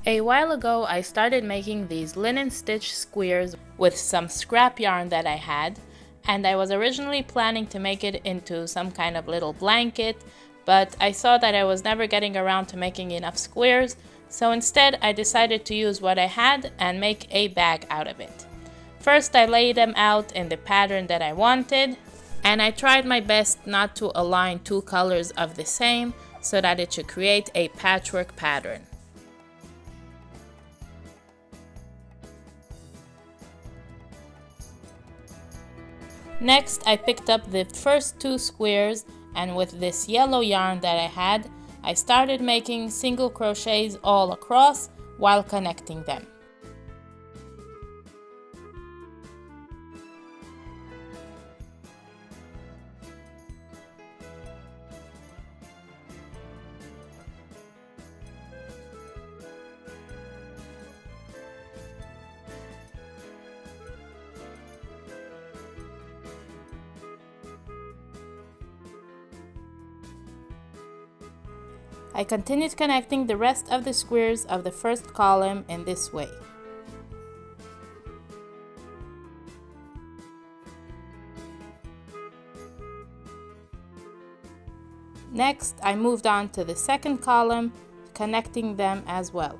A while ago, I started making these linen stitch squares with some scrap yarn that I had, and I was originally planning to make it into some kind of little blanket, but I saw that I was never getting around to making enough squares, so instead I decided to use what I had and make a bag out of it. First, I laid them out in the pattern that I wanted, and I tried my best not to align two colors of the same so that it should create a patchwork pattern. Next, I picked up the first two squares, and with this yellow yarn that I had, I started making single crochets all across while connecting them. I continued connecting the rest of the squares of the first column in this way. Next, I moved on to the second column, connecting them as well.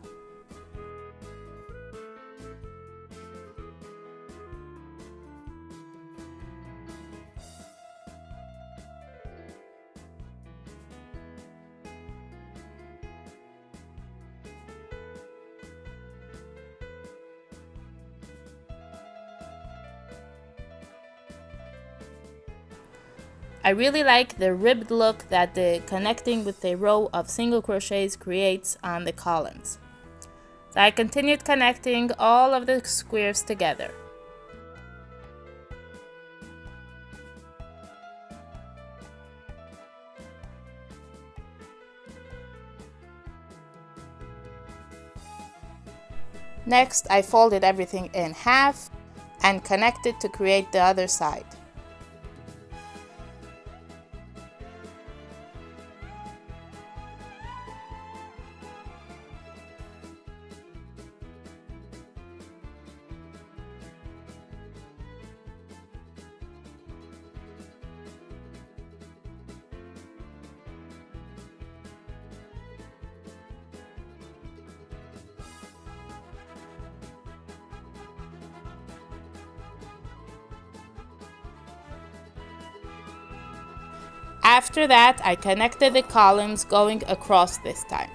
I really like the ribbed look that the connecting with a row of single crochets creates on the columns. So I continued connecting all of the squares together. Next, I folded everything in half and connected to create the other side. After that, I connected the columns going across this time.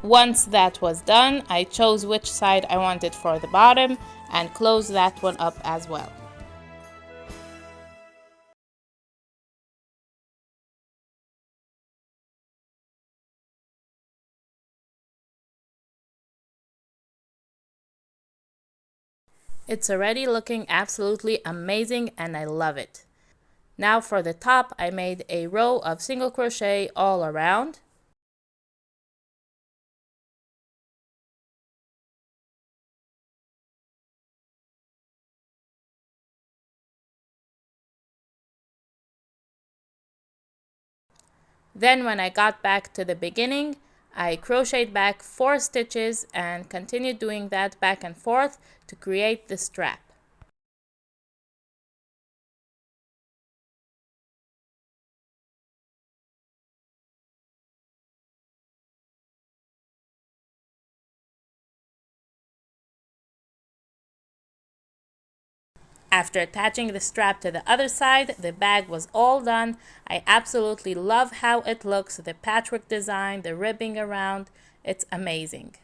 Once that was done, I chose which side I wanted for the bottom and closed that one up as well. It's already looking absolutely amazing and I love it. Now for the top, I made a row of single crochet all around. Then when I got back to the beginning, I crocheted back 4 stitches and continued doing that back and forth to create the strap. After attaching the strap to the other side, the bag was all done. I absolutely love how it looks, the patchwork design, the ribbing around. It's amazing.